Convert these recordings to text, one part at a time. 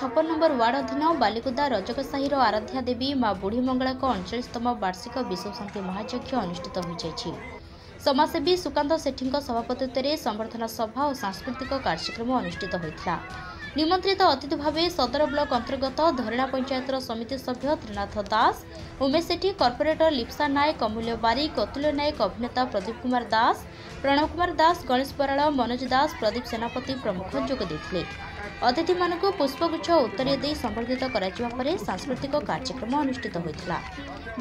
56 number ward अधीन बालिकुदा रजकसाहीर आराध्या देवी माँ बुढ़ी मंगला 39तम वार्षिक विश्वशांति महायज्ञ अनुष्ठित हो समाजसेवी सुकांत सेठी सभापतित्व में संबर्धना सभा और सांस्कृतिक कार्यक्रम अनुष्ठित होता। निमंत्रित अतिथि भाव सदर ब्लॉक अंतर्गत धरणा पंचायतर समिति सभ्य त्रिनाथ दास, उमेश सेठी, कॉर्पोरेटर लिप्सा नायक, अमूल्य बारिक, अतुल्य नायक, अभिनेता प्रदीप कुमार दास, प्रणव कुमार दास, गणेश बराड़, मनोज दास, प्रदीप सेनापति प्रमुख जोग देते। अतिथि मानक पुष्पगुच्छ उत्तरीय दे संबर्धित कराଯିबा परे सांस्कृतिक कार्यक्रम अनुष्ठित होता।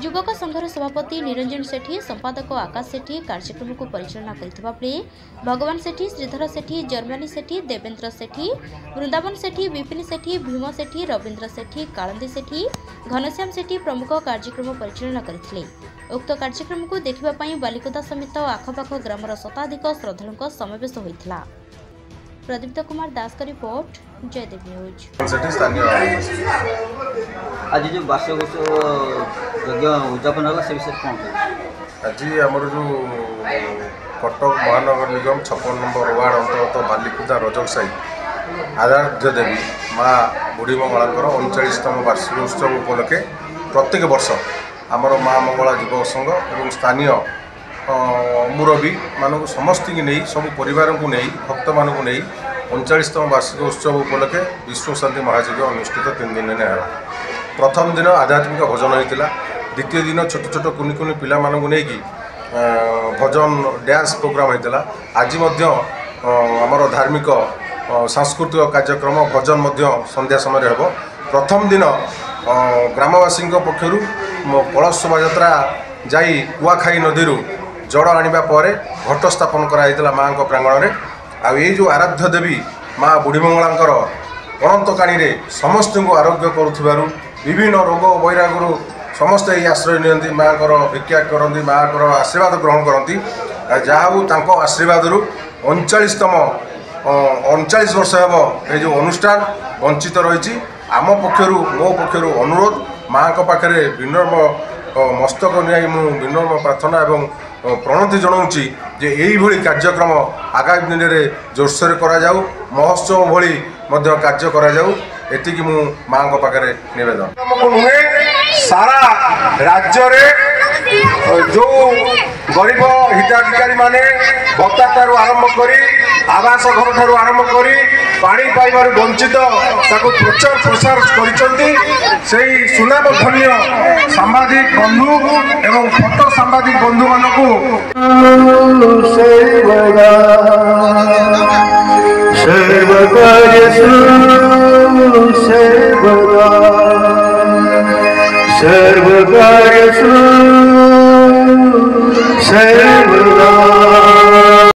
युवक संघर सभापति निरंजन सेठी, संपादक आकाश सेठी कार्यक्रम को परिचालना करथिबा बेले भगवान सेठी, श्रीधर सेठी, जर्मनी सेठी, देवेंद्र सेठी, वृंदावन सेठी, विपिन सेठी, भीम सेठी, रविंद्र सेठी, कालंदी सेठी, घनश्याम सेठी प्रमुख कार्यक्रम परिचालना करथिले। उक्त कार्यक्रम को देखिबा पई बालिकुदा समेत आखपाख ग्रामर शताधिक श्रद्धालुंक समावेश होइथिला। प्रदीप कुमार दास का रिपोर्ट, जयदेव न्यूज। आज जो वार्षिक यज्ञ उद्यापन होगा से विषय कौन आज आमर जो कटक महानगर निगम 56 नंबर वार्ड अंतर्गत बालिकुदा रजकसाही आराध्य देवी माँ बुढ़ी मंगला 39तम वार्षिक उत्सव उपलक्षे प्रत्येक वर्ष आमर माँ मंगला युवक संघ और स्थानीय मुरबी मानक समस्त नहीं सब परिवार को नहीं भक्त मान को नहीं 39तम वार्षिक उत्सव उपलक्षे विश्व शांति महायज्ञ अनुष्ठित 3 दिन है। प्रथम दिन आध्यात्मिक भजन होता, द्वितीय दिन छोट छोट कुनि कुनि पिला मानक नहीं कि भजन डांस प्रोग्राम होता। आज आमर धार्मिक सांस्कृतिक कार्यक्रम भजन संध्या समय होब। प्रथम दिन ग्रामवासी पक्षर कलश शोभा यात्रा जाई कुआखाई नदी जड़ आनिबा परे घट स्थापन कराइला माँ प्रांगण में। आ ये जो आराध्य देवी माँ बुढ़ी मंगलांकर अनंत काणी समस्त को आरोग्य करुथिबारु विभिन्न रोग वैरागरु समस्त ये आश्रय नियंती माँ भिक्षा करती माँ आशीर्वाद ग्रहण करती। जहाँ आशीर्वाद 39 वर्ष हेब ये जो अनुष्ठान वंचित रही। आम पक्षर मो पक्षर अनुरोध माँ पाखे विनम्र मस्तक नहीं मु विनम्र प्रार्थना एवं प्रणति जनाऊँगी जे यही कार्यक्रम आगामी दिन में जोरसोर करा जाऊ, महोत्सव भली मध्य कार्य करा जाऊ, एतिकी मु माँ पाखे निवेदन। सारा राज्य जो गरीब हिताधिकारी माने भत्ता ठारू आरंभ करी आवास घर ठारू आरंभ करी पानी पाइबार वंचित ताको प्रचार प्रसार करिसंती सेही सुनामधन्य सांबादिक बंधु एवं फोटो सांबादिक बंधु मानकु सर्वकार्येषु सर्वदा